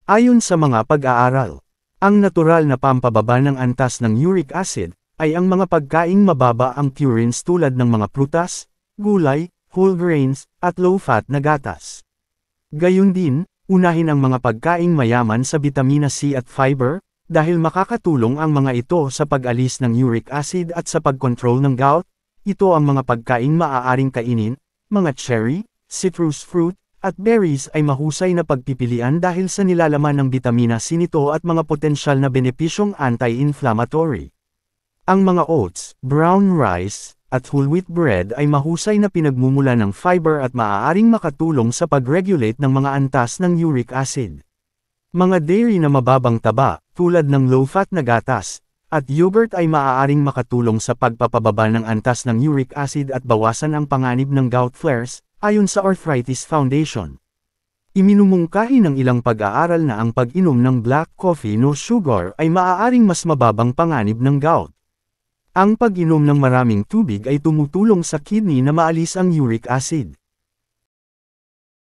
Ayon sa mga pag-aaral, ang natural na pampababa ng antas ng uric acid ay ang mga pagkaing mababa ang purines tulad ng mga prutas, gulay, whole grains, at low-fat na gatas. Gayun din, unahin ang mga pagkaing mayaman sa bitamina C at fiber, dahil makakatulong ang mga ito sa pag-alis ng uric acid at sa pagkontrol ng gout. Ito ang mga pagkaing maaaring kainin, mga cherry, citrus fruit, at berries ay mahusay na pagpipilian dahil sa nilalaman ng bitamina C nito at mga potensyal na benepisyong anti-inflammatory. Ang mga oats, brown rice, at whole wheat bread ay mahusay na pinagmumula ng fiber at maaaring makatulong sa pag-regulate ng mga antas ng uric acid. Mga dairy na mababang taba, tulad ng low-fat na gatas, at yogurt ay maaaring makatulong sa pagpapababa ng antas ng uric acid at bawasan ang panganib ng gout flares, ayon sa Arthritis Foundation. Iminumungkahi ng ilang pag-aaral na ang pag-inom ng black coffee no sugar ay maaaring mas mababang panganib ng gout. Ang pag-inom ng maraming tubig ay tumutulong sa kidney na maalis ang uric acid.